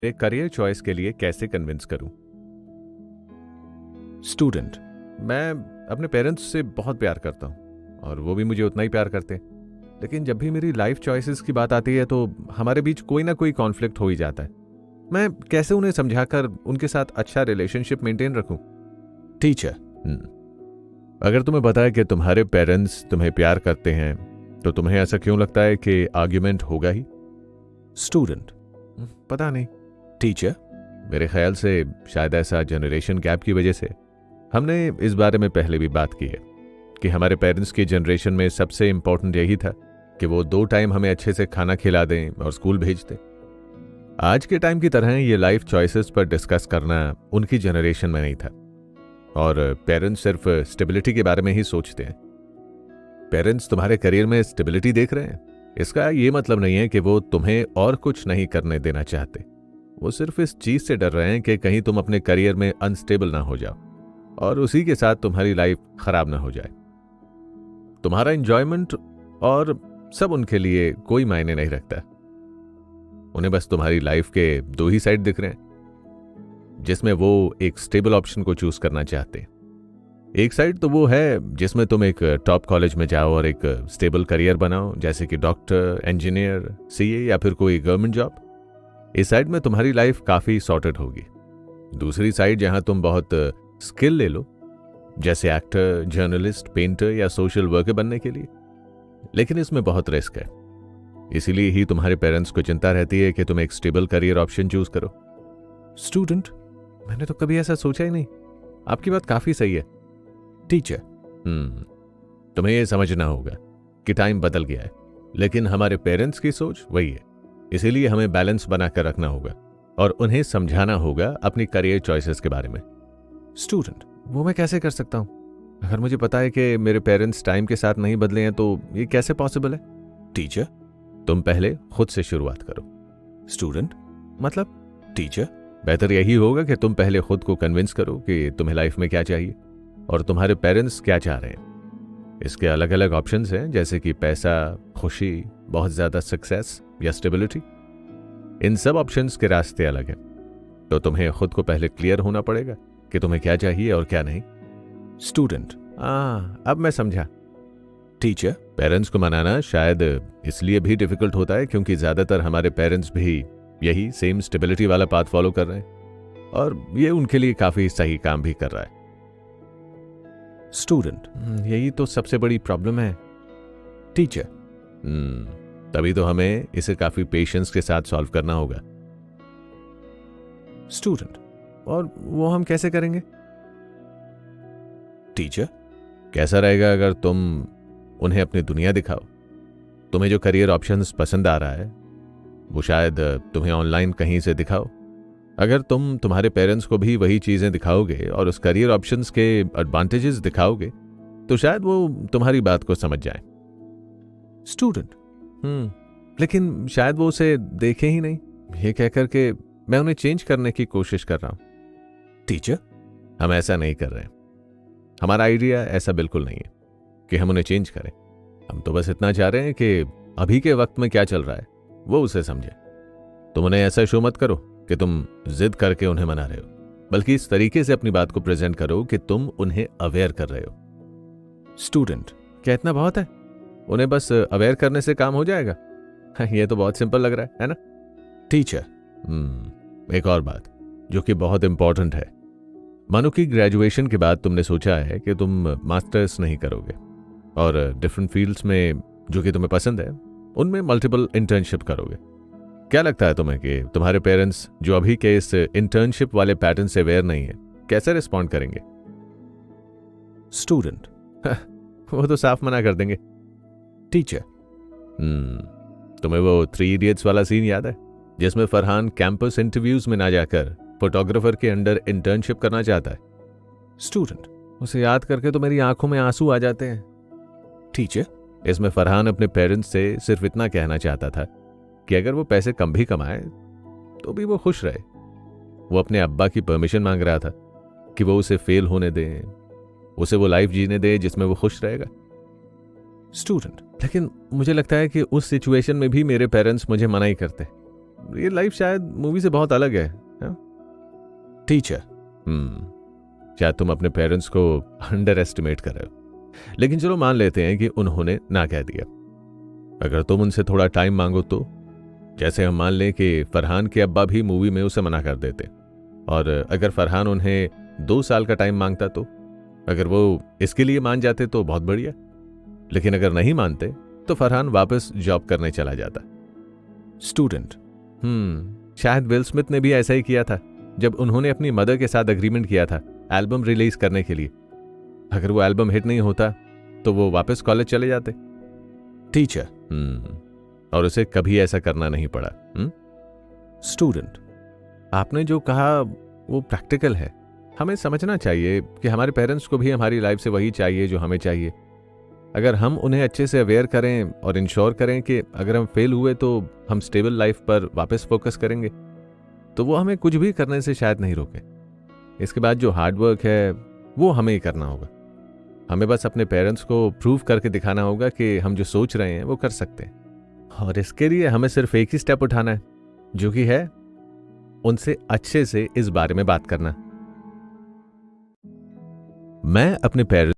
एक career choice के लिए कैसे कन्विंस करूं? स्टूडेंट। मैं अपने पेरेंट्स से बहुत प्यार करता हूं और वो भी मुझे उतना ही प्यार करते हैं। लेकिन जब भी मेरी लाइफ चॉइसेस की बात आती है तो हमारे बीच कोई ना कोई कॉन्फ्लिक्ट हो ही जाता है। मैं कैसे उन्हें समझाकर उनके साथ अच्छा रिलेशनशिप मेंटेन रखूं? टीचर। अगर तुम्हें पता है कि तुम्हारे पेरेंट्स तुम्हें प्यार करते हैं तो तुम्हें ऐसा क्यों लगता है कि आर्ग्यूमेंट होगा ही? स्टूडेंट। पता नहीं। टीचर। मेरे ख्याल से शायद ऐसा जनरेशन गैप की वजह से। हमने इस बारे में पहले भी बात की है कि हमारे पेरेंट्स की जनरेशन में सबसे इंपॉर्टेंट यही था कि वो 2 टाइम हमें अच्छे से खाना खिला दें और स्कूल भेज दें। आज के टाइम की तरह ये लाइफ चॉइसेस पर डिस्कस करना उनकी जनरेशन में नहीं था और पेरेंट्स सिर्फ स्टेबिलिटी के बारे में ही सोचते हैं। पेरेंट्स तुम्हारे करियर में स्टेबिलिटी देख रहे हैं, इसका ये मतलब नहीं है कि वो तुम्हें और कुछ नहीं करने देना चाहते। वो सिर्फ इस चीज से डर रहे हैं कि कहीं तुम अपने करियर में अनस्टेबल ना हो जाओ और उसी के साथ तुम्हारी लाइफ खराब ना हो जाए। तुम्हारा एंजॉयमेंट और सब उनके लिए कोई मायने नहीं रखता। उन्हें बस तुम्हारी लाइफ के 2 ही साइड दिख रहे हैं जिसमें वो एक स्टेबल ऑप्शन को चूज करना चाहते हैं। एक साइड तो वो है जिसमें तुम एक टॉप कॉलेज में जाओ और एक स्टेबल करियर बनाओ, जैसे कि डॉक्टर, इंजीनियर, सीए या फिर कोई गवर्नमेंट जॉब। इस साइड में तुम्हारी लाइफ काफी सॉर्टेड होगी। दूसरी साइड जहां तुम बहुत स्किल ले लो, जैसे एक्टर, जर्नलिस्ट, पेंटर या सोशल वर्कर बनने के लिए, लेकिन इसमें बहुत रिस्क है। इसीलिए ही तुम्हारे पेरेंट्स को चिंता रहती है कि तुम एक स्टेबल करियर ऑप्शन चूज करो। स्टूडेंट। मैंने तो कभी ऐसा सोचा ही नहीं। आपकी बात काफी सही है। टीचर। तुम्हें यह समझना होगा कि टाइम बदल गया है, लेकिन हमारे पेरेंट्स की सोच वही है। इसीलिए हमें बैलेंस बनाकर रखना होगा और उन्हें समझाना होगा अपनी करियर चॉइसेस के बारे में। स्टूडेंट। वो मैं कैसे कर सकता हूं? अगर मुझे पता है कि मेरे पेरेंट्स टाइम के साथ नहीं बदले हैं तो ये कैसे पॉसिबल है? टीचर। तुम पहले खुद से शुरुआत करो। स्टूडेंट। मतलब? टीचर। बेहतर यही होगा कि तुम पहले खुद को कन्विंस करो कि तुम्हें लाइफ में क्या चाहिए और तुम्हारे पेरेंट्स क्या चाह रहे हैं। इसके अलग अलग ऑप्शंस हैं, जैसे कि पैसा, खुशी, बहुत ज्यादा सक्सेस या स्टेबिलिटी। इन सब ऑप्शंस के रास्ते अलग हैं, तो तुम्हें खुद को पहले क्लियर होना पड़ेगा कि तुम्हें क्या चाहिए और क्या नहीं। स्टूडेंट। अब मैं समझा। टीचर। पेरेंट्स को मनाना शायद इसलिए भी डिफिकल्ट होता है क्योंकि ज्यादातर हमारे पेरेंट्स भी यही सेम स्टेबिलिटी वाला पाथ फॉलो कर रहे हैं और ये उनके लिए काफी सही काम भी कर रहा है। स्टूडेंट। यही तो सबसे बड़ी प्रॉब्लम है। टीचर। तभी तो हमें इसे काफी पेशेंस के साथ सॉल्व करना होगा। स्टूडेंट। और वो हम कैसे करेंगे? टीचर। कैसा रहेगा अगर तुम उन्हें अपनी दुनिया दिखाओ। तुम्हें जो करियर ऑप्शंस पसंद आ रहा है वो शायद तुम्हें ऑनलाइन कहीं से दिखाओ। अगर तुम तुम्हारे पेरेंट्स को भी वही चीजें दिखाओगे और उस करियर ऑप्शंस के एडवांटेजेस दिखाओगे तो शायद वो तुम्हारी बात को समझ जाए। स्टूडेंट। लेकिन शायद वो उसे देखे ही नहीं। ये कहकर के मैं उन्हें चेंज करने की कोशिश कर रहा हूं। टीचर। हम ऐसा नहीं कर रहे हैं। हमारा आइडिया ऐसा बिल्कुल नहीं है कि हम उन्हें चेंज करें। हम तो बस इतना चाह रहे हैं कि अभी के वक्त में क्या चल रहा है वो उसे समझे। तुम उन्हें ऐसा शो मत करो कि तुम जिद करके उन्हें मना रहे हो, बल्कि इस तरीके से अपनी बात को प्रेजेंट करो कि तुम उन्हें अवेयर कर रहे हो। स्टूडेंट। क्या इतना बहुत है? उन्हें बस अवेयर करने से काम हो जाएगा? ये तो बहुत सिंपल लग रहा है ना? टीचर। एक और बात जो कि बहुत इंपॉर्टेंट है। मानो कि ग्रेजुएशन के बाद तुमने सोचा है कि तुम मास्टर्स नहीं करोगे और डिफरेंट फील्ड्स में जो कि तुम्हें पसंद है उनमें मल्टीपल इंटर्नशिप करोगे। क्या लगता है तुम्हें कि तुम्हारे पेरेंट्स जो अभी के इस इंटर्नशिप वाले पैटर्न से अवेयर नहीं है कैसे रिस्पॉन्ड करेंगे? स्टूडेंट। वो तो साफ मना कर देंगे। टीचर। तुम्हें वो 3 इडियट्स वाला सीन याद है जिसमें फरहान कैंपस इंटरव्यूज में ना जाकर फोटोग्राफर के अंडर इंटर्नशिप करना चाहता है? स्टूडेंट। उसे याद करके तो मेरी आंखों में आंसू आ जाते हैं। टीचर। इसमें फरहान अपने पेरेंट्स से सिर्फ इतना कहना चाहता था कि अगर वो पैसे कम भी कमाए तो भी वो खुश रहे। वो अपने अब्बा की परमिशन मांग रहा था कि वो उसे फेल होने दें, उसे वो लाइफ जीने दे जिसमें वो खुश रहेगा। स्टूडेंट। लेकिन मुझे लगता है कि उस सिचुएशन में भी मेरे पेरेंट्स मुझे मना ही करते। ये लाइफ शायद मूवी से बहुत अलग है। Teacher. शायद तुम अपने पेरेंट्स को अंडर एस्टिमेट कर रहे हो, लेकिन चलो मान लेते हैं कि उन्होंने ना कह दिया। अगर तुम उनसे थोड़ा टाइम मांगो तो, जैसे हम मान लें कि फरहान के अब्बा भी मूवी में उसे मना कर देते, और अगर फरहान उन्हें 2 साल का टाइम मांगता तो, अगर वो इसके लिए मान जाते तो बहुत बढ़िया, लेकिन अगर नहीं मानते तो फरहान वापस जॉब करने चला जाता। Student. शायद विल स्मिथ ने भी ऐसा ही किया था जब उन्होंने अपनी मदर के साथ एग्रीमेंट किया था एल्बम रिलीज करने के लिए। अगर वो एल्बम हिट नहीं होता तो वो वापस कॉलेज चले जाते। Teacher. और उसे कभी ऐसा करना नहीं पड़ा। Student. आपने जो कहा वो प्रैक्टिकल है। हमें समझना चाहिए कि हमारे पेरेंट्स को भी हमारी लाइफ से वही चाहिए जो हमें चाहिए। अगर हम उन्हें अच्छे से अवेयर करें और इंश्योर करें कि अगर हम फेल हुए तो हम स्टेबल लाइफ पर वापस फोकस करेंगे, तो वो हमें कुछ भी करने से शायद नहीं रोके। इसके बाद जो हार्ड वर्क है वो हमें ही करना होगा। हमें बस अपने पेरेंट्स को प्रूव करके दिखाना होगा कि हम जो सोच रहे हैं वो कर सकते हैं, और इसके लिए हमें सिर्फ एक ही स्टेप उठाना है, जो कि है उनसे अच्छे से इस बारे में बात करना। मैं अपने पेरेंट्स